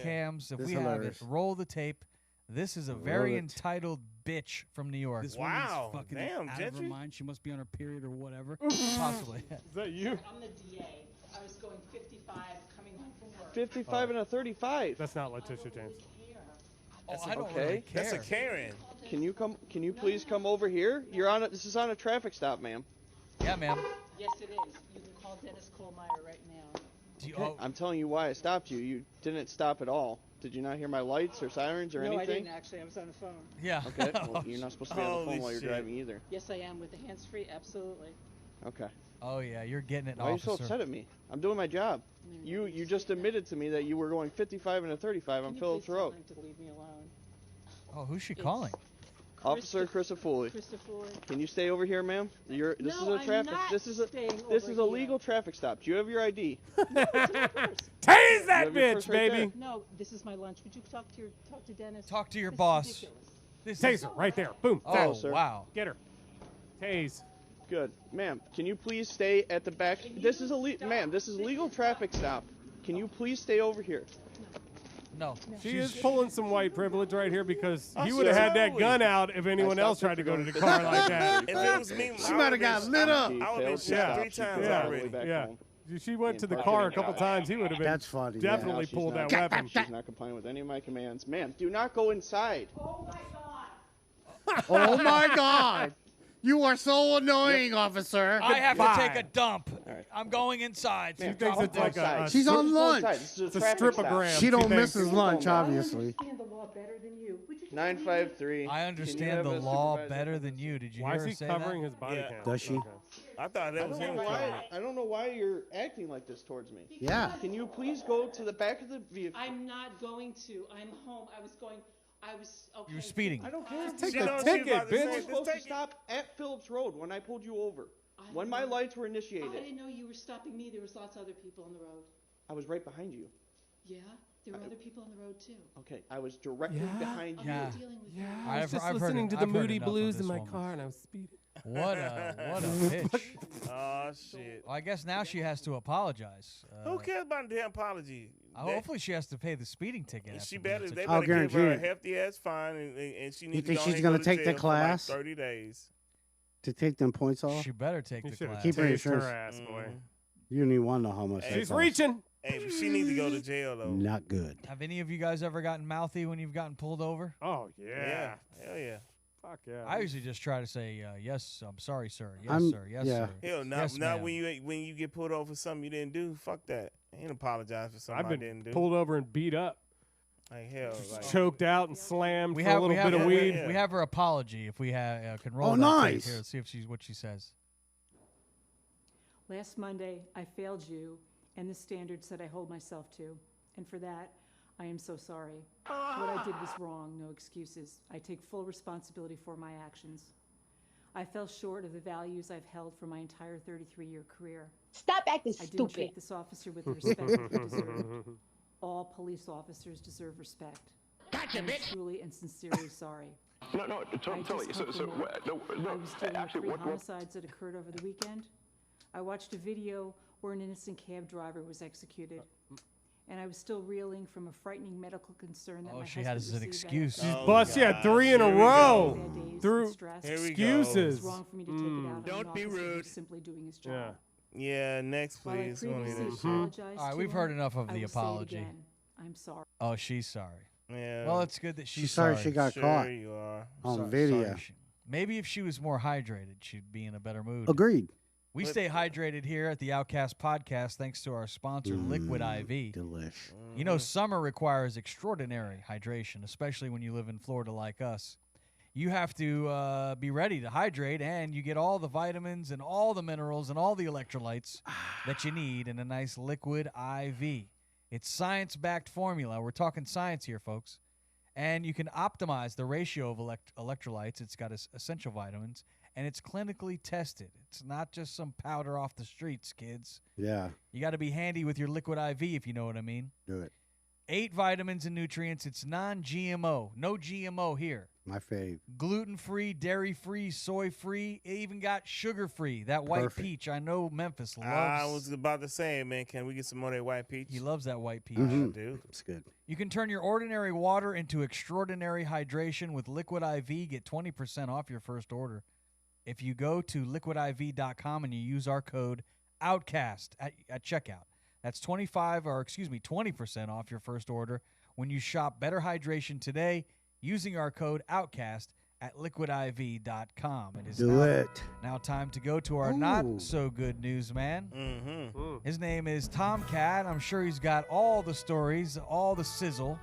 cams. If we have it, roll the tape. This is a very entitled bitch from New York. This wow, fucking damn, out of her mind. She must be on her period or whatever. Possibly. Is that you? I'm the DA. I was going 55 coming home from work. 55 and a 35. That's not Letitia James. Oh, That's I don't okay. really care. That's a Karen. Can you please come over here? This is on a traffic stop, ma'am. Yeah, ma'am. Yes, it is. You can call Dennis Kohlmeyer right now. Oh, I'm telling you why I stopped you. You didn't stop at all. Did you not hear my lights or sirens or No, I anything? didn't actually. I was on the phone. yeah. Okay, well, you're not supposed to be on the phone Holy while you're shit. driving either. Yes, I am with the hands-free. Absolutely. Okay. Oh, yeah, you're getting it, Why are you officer. so upset at me? I'm doing my job. You just admitted to me that you were going 55 and a 35 on Can you Phillips please Road. tell him to leave me alone? Oh, who's she It's- calling? Officer Christopher, Christopher. can you stay over here, ma'am? This No, is a I'm traffic. not This is a staying this over is a here. legal traffic stop. Do you have your ID? Tase that have your bitch, purse right baby. No, this is my lunch. Would you talk to Dennis? Talk to your This is boss. ridiculous. This Tase is, her right there. Boom. oh, Hello, sir. wow. Get her. Tase. Good, ma'am. Can you please stay at the back? This is ma'am. This is legal traffic stop. Can you please stay over here? No. She is pulling some white privilege right here because he Oh, would have had that absolutely. gun out if anyone I else stopped tried to her go to for the going car like that. If it was me, She might have got lit up. I would have been failed to shot stop. 3 She times failed all the way already. back Yeah. home. She went to the Fucking car a couple God. times. He would have been That's funny. definitely Now she's pulled not- that weapon. She's not complying with any of my commands. Ma'am, do not go inside. Oh my God. Oh my God! You are so annoying, officer. I have to Goodbye. take a dump. right. I'm going inside. Ma'am, thinks go it's like a- inside. She's Go on lunch. inside. This is It's a traffic stop. stripogram. She don't thinks. miss his lunch, I obviously. I understand the law better than you. Would you just 953. I understand the law better than you. Did you Why hear is her he say covering that? his body Yeah. cam? Does she? Okay. I thought that was him. coming. I don't know why you're acting like this towards me. Yeah. Can you please go to the back of the vehicle? I'm not going to. I'm home. Okay. You were speeding. I don't care. Take She the knows she ticket, about to say, bitch. You're supposed to take it. stop at Phillips Road when I pulled you over. I When don't my know. lights were I initiated. didn't know you were stopping me. There was lots of other people on the road. I was right behind you. Yeah, there were other people on the road too. Okay, I was directly Yeah? behind you. I'm Yeah. not dealing with you. I was just I've heard listening it- to I've the heard Moody enough of Blues this in my woman. car and I was speeding. What a bitch. Oh shit. Well, I guess now she has to apologize. Who cares about the damn apology? Hopefully she has to pay the speeding ticket. after She being better. such They a- I'll better give her a guarantee it. hefty ass fine, and she needs think to go she's ahead and gonna go to take the jail for like class? 30 days. To take them points off, She better take You the should have class. Keep her tased insurance. her ass, boy. you don't even want to know how much. that She's costs. reaching. Hey, but she needs to go to jail though. Not good. Have any of you guys ever gotten mouthy when you've gotten pulled over? Oh, Yeah. Hell yeah. Fuck yeah. I usually just try to say, yes, I'm sorry, sir. Yes, I'm- sir. Yes, yeah. sir. Hell, not Yes, not ma'am. when you get pulled over for something you didn't do. Fuck that. Ain't apologize for something I've I been didn't do. pulled over and beat up. Like hell, like Choked out and slammed We for have a little bit of yeah, weed. yeah. We have her apology. If we can roll Oh, that tape nice. here, let's see if what she says. Last Monday, I failed you and the standards that I hold myself to, and for that, I am so sorry. What I did was wrong, no excuses. I take full responsibility for my actions. I fell short of the values I've held for my entire 33-year career. Stop acting I didn't stupid. treat this officer with the respect that he deserved. All police officers deserve respect. Gotcha, I'm bitch. truly and sincerely sorry. No, I totally. just So, hope so you know, no, I was dealing with actually, 3 what? homicides that occurred over the weekend. I watched a video where an innocent cab driver was executed. And I was still reeling from a frightening medical concern that Oh, my she had husband as an received excuse. after Oh, Bust, yeah, God. 3 in a Here we row. bad days Through and stress. Here we go. excuses. It's wrong for me to take it out on Don't an be officer who's rude. simply doing his job. Yeah. yeah. Next, While I please. We don't need previously that shit. apologized All right, to we've him, heard enough of I the will say it apology. again. I'm sorry. Oh, she's sorry. Yeah. Well, it's good that she's sorry she got sure caught you are. on Sorry- video. sorry maybe if she was more hydrated, she'd be in a better mood. Agreed. We But- stay hydrated here at the Outcast Podcast thanks to our sponsor, Liquid IV. Delish. You know, summer requires extraordinary hydration, especially when you live in Florida like us. You have to be ready to hydrate, and you get all the vitamins and all the minerals and all the electrolytes that you need in a nice Liquid IV. It's science-backed formula. We're talking science here, folks. And you can optimize the ratio of electrolytes. It's got essential vitamins, and it's clinically tested. It's not just some powder off the streets, kids. Yeah. You got to be handy with your Liquid IV, if you know what I mean. Do it. 8 vitamins and nutrients. It's non-GMO. No GMO here. My fave. Gluten-free, dairy-free, soy-free. It even got sugar-free. That white Perfect. peach. I know Memphis loves. I was about to say, man, can we get some more of that white peach? He loves that white peach. Mhm. Dude. It's good. You can turn your ordinary water into extraordinary hydration with Liquid IV. Get 20% off your first order. If you go to liquidiv.com and you use our code OUTCAST at checkout. That's 20% off your first order. When you shop Better Hydration today, using our code OUTCAST at liquidiv.com. It is Do it. now time to go to our not-so-good news man. Mm-hmm. His name is Tomcat. I'm sure he's got all the stories, all the sizzle.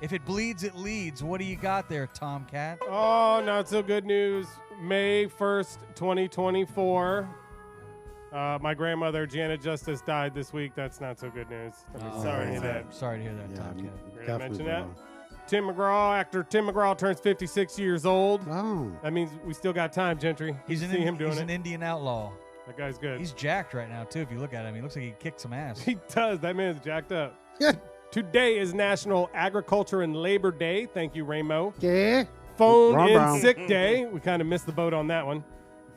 If it bleeds, it leads. What do you got there, Tomcat? Oh, not so good news. May 1st, 2024. My grandmother, Janet Justice, died this week. That's not so good news. sorry to hear that. Sorry to hear that, Tomcat. Did I mention that? Tim McGraw, actor Tim McGraw turns 56 years old. Oh. That means we still got time, Gentry. He's see him doing he's it. an Indian outlaw. That guy's good. He's jacked right now, too, if you look at him. He looks like he kicked some ass. He does. That man's jacked up. Today is National Agriculture and Labor Day. Thank you, Rainbow. Yeah. Phone Ron in Brown. Sick Day. We kind of missed the boat on that one.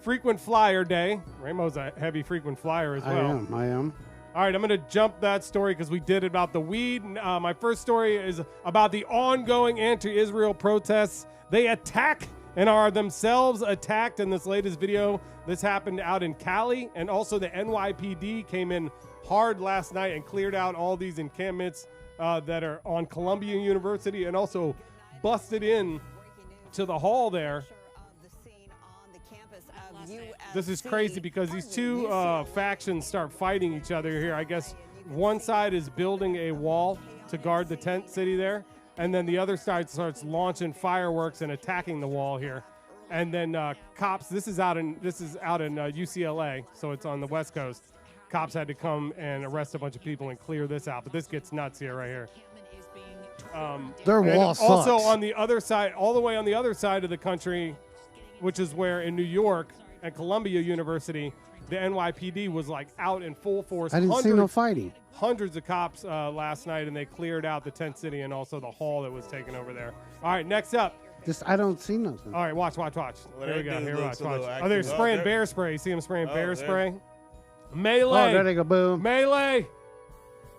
Frequent Flyer Day. Rainbow's a heavy frequent flyer as well. I am. All right, I'm going to jump that story because we did it about the weed. My first story is about the ongoing anti-Israel protests. They attack and are themselves attacked in this latest video. This happened out in Cali, and also the NYPD came in hard last night and cleared out all these encampments that are on Columbia University, and also busted in to the hall there. This is crazy because these two factions start fighting each other here. I guess one side is building a wall to guard the tent city there, and then the other side starts launching fireworks and attacking the wall here. And then cops. This is out in UCLA, so it's on the West Coast. Cops had to come and arrest a bunch of people and clear this out. But this gets nuts here, right here. Their wall sucks. Also on the other side, all the way on the other side of the country, which is where in New York at Columbia University, the NYPD was like out in full force. I didn't see no fighting. Hundreds of cops last night, and they cleared out the tent city and also the hall that was taken over there. All right, next up. I don't see nothing. All right, watch. Well, Here we go. that Here, dude watch. looks a little Oh, they're active. spraying Oh, bear spray. You see them spraying Oh, bear there. spray? Melee. Oh, there they go. Boom. Melee.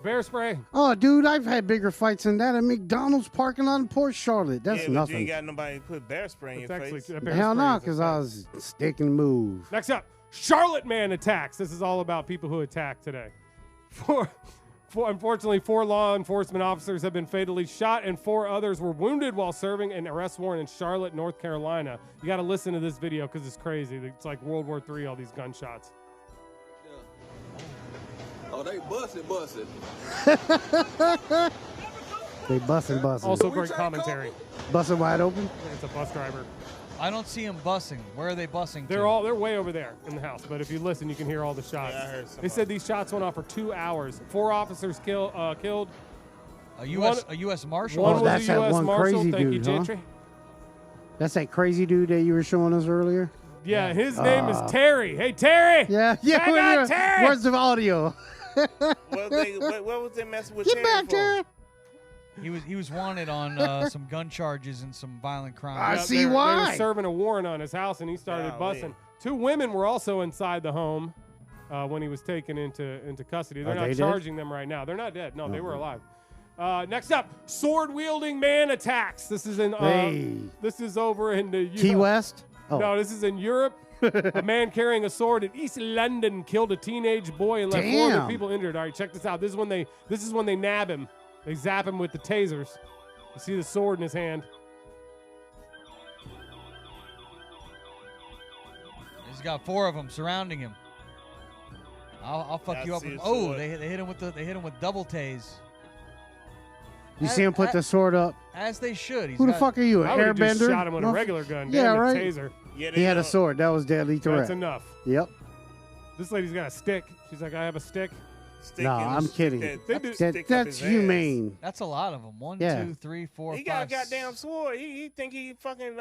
Bear spray. Oh, dude, I've had bigger fights than that at McDonald's parking lot in Port Charlotte. That's yeah, but you nothing. ain't got nobody to put bear spray in your face. Hell no, because I was stick and move. Next up, Charlotte man attacks. This is all about people who attack today. Unfortunately, 4 law enforcement officers have been fatally shot, and 4 others were wounded while serving an arrest warrant in Charlotte, North Carolina. You got to listen to this video because it's crazy. It's like World War III, all these gunshots. Oh, they busted. They busting. Also great commentary. Busting wide open? It's a bus driver. I don't see them bussing. Where are they bussing to? They're way over there in the house, but if you listen, you can hear all the shots. Yeah, I heard some They said these shots went off for 2 hours. 4 officers killed. A U.S. Marshal? One was that's a that U.S. one Marshal. crazy Thank you, dude, huh? Gentry. That's that crazy dude that you were showing us earlier? Yeah, his name is Terry. Hey, Terry. Yeah. I got Terry. Where's the audio? What was they messing with Get Terry back, for? Terry. He was wanted on some gun charges and some violent crimes. I see They why. were serving a warrant on his house, and he started Golly. busting. 2 women were also inside the home when he was taken into custody. They're Are not they dead? charging them right now. They're not dead. No, they were alive. Next up, sword-wielding man attacks. This is in. Hey. This is over in the Key West? Oh. No, this is in Europe. A man carrying a sword in East London killed a teenage boy and left 4 other Damn. people injured. All right, check this out. This is when they nab him. They zap him with the tasers. You see the sword in his hand. He's got 4 of them surrounding him. I'll fuck Yeah, you I up. see With, the oh, sword. they hit him with double tase. You see him put the sword up? As they should. Who the fuck are you, an I would've just airbender? shot him with a regular gun. Yeah, Damn it, right. taser. Yeah, He had a sword. That was deadly threat. That's enough. Yep. This lady's got a stick. She's like, I have a stick. No, I'm kidding. That's humane. That's a lot of them. 1, Yeah. 2, 3, 4, He 5. got a goddamn sword. He think he fucking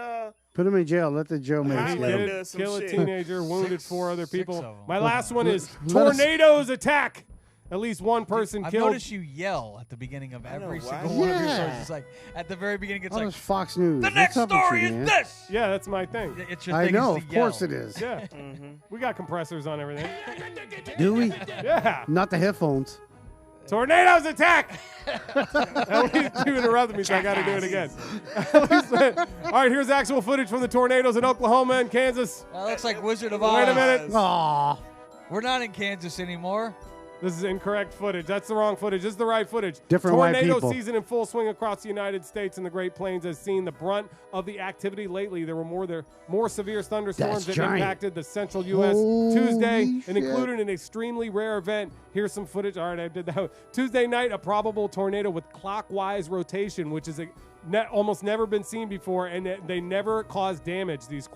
Put him in jail. Let the jail He man did some kill a shit. teenager, wounded 4 other people. of 'em. My last one is Let us- tornadoes attack. At least 1 person I've killed. noticed you yell at the beginning of every know, single why? one of your Yeah. stories. It's like at the very beginning, it's Oh, like that's Fox News. the What's next up with story you, is man? this. Yeah, that's my thing. It's your I thing know. is Of to course yell. it is. Yeah. We got compressors on everything. Do we? Yeah. Not the headphones. Tornadoes attack! At least you interrupted me, so I got to do it again. At least, all right, here's actual footage from the tornadoes in Oklahoma and Kansas. That looks like Wizard of Oz. Wait a minute. Aw. We're not in Kansas anymore. This is incorrect footage. That's the wrong footage. This is the right footage. Different white Tornado people. season in full swing across the United States and the Great Plains has seen the brunt of the activity lately. There were more severe thunderstorms that impacted the central U.S. Tuesday and included an extremely rare event. Here's some footage. All right, I did that. Tuesday night, a probable tornado with clockwise rotation, which is almost never been seen before, and they never cause damage. These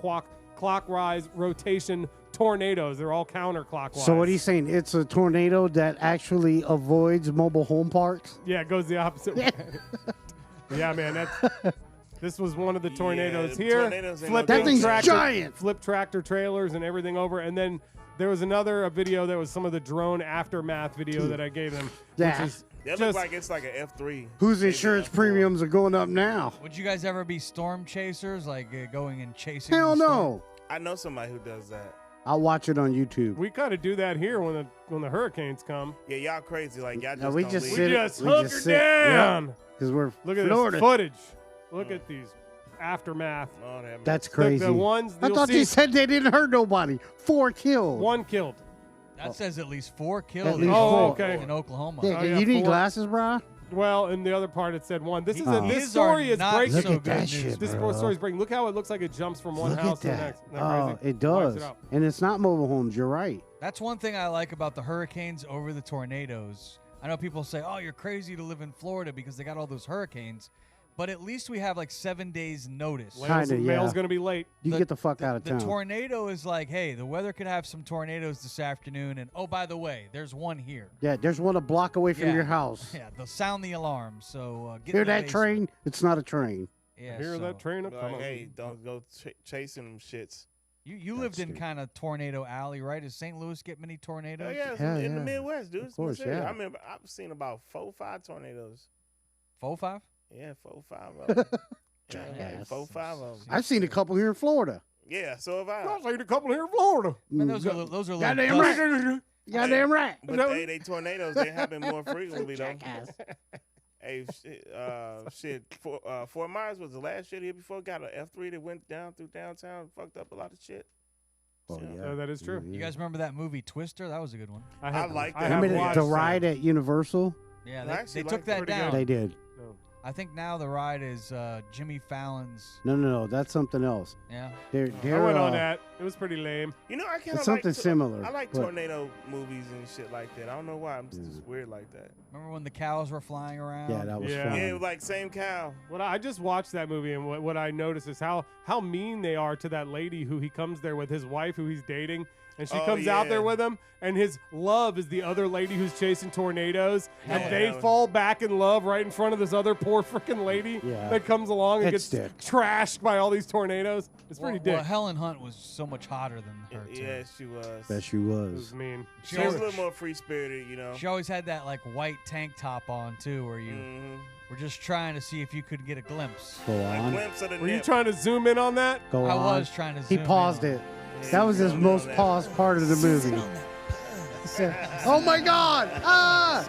clockwise rotation tornadoes. They're all counterclockwise. So what are you saying? It's a tornado that actually avoids mobile home parks? Yeah, it goes the opposite way. Yeah, man. This was one of the tornadoes here. That thing's giant. Flip tractor trailers and everything over. And then there was a video that was some of the drone aftermath video that I gave them. Yeah. Which is That looks like it's like an F3. Whose insurance premiums are going up now? Would you guys ever be storm chasers, like going and chasing? Hell the storm? no. I know somebody who does that. I'll watch it on YouTube. We kind of do that here when the hurricanes come. Yeah, y'all crazy. Like, y'all just No, we don't just leave. sit. We just hunker down. Because we're Look at Florida. this footage. Look at these aftermath. Oh, that That's Look, crazy. the ones I you'll thought see, they said they didn't hurt nobody. 4 killed. one killed. That says at least 4 killed. At least Oh, 4. okay. In Oklahoma. Yeah, Oh, yeah, you need 4. glasses, bro? Well, in the other part it said 1. This is Oh. this These story are is not breaking. Look so at that good shit, news. This bro. story is breaking. Look how it looks like it jumps from one Look house at to the that. next. Isn't that Oh, crazy? it Wipes does. it out. And it's not mobile homes. You're right. That's one thing I like about the hurricanes over the tornadoes. I know people say, "Oh, you're crazy to live in Florida because they got all those hurricanes," but at least we have like 7 days notice. Kinda, yeah. Mail's gonna be late. You get the fuck out of The town. tornado is like, hey, the weather could have some tornadoes this afternoon, and oh, by the way, there's one here. Yeah, there's one a block away from Yeah. your house. Yeah, they'll sound the alarm. So get Hear in the that basement. train? It's not a train. Yeah, Hear so that train? Like, Come on. hey, don't go chasing them shits. You lived in stupid. kind of tornado alley, right? Does St. Louis get many tornadoes? Oh, yeah, it's Hell in the yeah. Midwest, dude. Of It's course, Missouri. yeah. I remember I've seen about 4 or 5 tornadoes. 4, 5? Yeah, 4 or 5 of them. Yeah, Jackass. 4 or 5 of them. I've seen a couple here in Florida. Yeah, so have I. I've seen a couple here in Florida. Man, those are little Goddamn dust- right. Goddamn right. But they tornadoes, they happen more frequently, though. Hey, shit. Fort Myers was the last shit here before. Got an F3 that went down through downtown, fucked up a lot of shit. Oh, yeah. That is true. You guys remember that movie Twister? That was a good one. I like that. I have Remember watched the that. ride at Universal? Yeah, I they actually took liked it that pretty down. good. They did. I think now the ride is Jimmy Fallon's. No. That's something else. Yeah. They're I went on that. It was pretty lame. You know, I kind of It's something similar. I like but- tornado movies and shit like that. I don't know why I'm just weird like that. Remember when the cows were flying around? Yeah, that was Yeah. fun. Yeah, it was like same cow. What I just watched that movie, and what I noticed is how mean they are to that lady who he comes there with, his wife who he's dating, and she Oh, comes out yeah. there with him, and his love is the other lady who's chasing tornadoes, and Yeah. they fall back in love right in front of this other poor freaking lady Yeah. that comes along and It's gets dick. trashed by all these tornadoes. It's pretty dick. Well, Helen Hunt was so much hotter than her. Too. Yeah, she was. Bet she It was. was mean. She was a little more free spirited, you know. She always had that like white tank top on too, where you were just trying to see if you could get a glimpse. Go A on. glimpse of the Were you nip. trying to zoom in on that? Go I on. was trying to. He zoom paused in. it. That was his most paused part of the movie. He said, "Oh my God! Ah!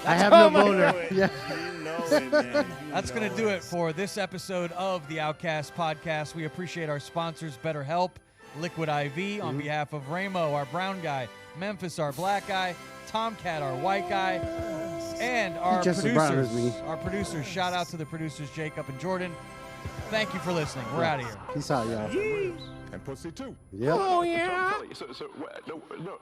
I have no boner." Yeah. You know it, man. You That's know going to do it for this episode of the Outcast Podcast. We appreciate our sponsors, BetterHelp, Liquid IV, on behalf of Ramo, our brown guy, Memphis, our black guy, Tomcat, our white guy, and our He's just as brown as producers. me. Our producers, shout out to the producers, Jacob and Jordan. Thank you for listening. We're out of here. Peace out, y'all. And pussy too. Yep. Oh, yeah. So, no.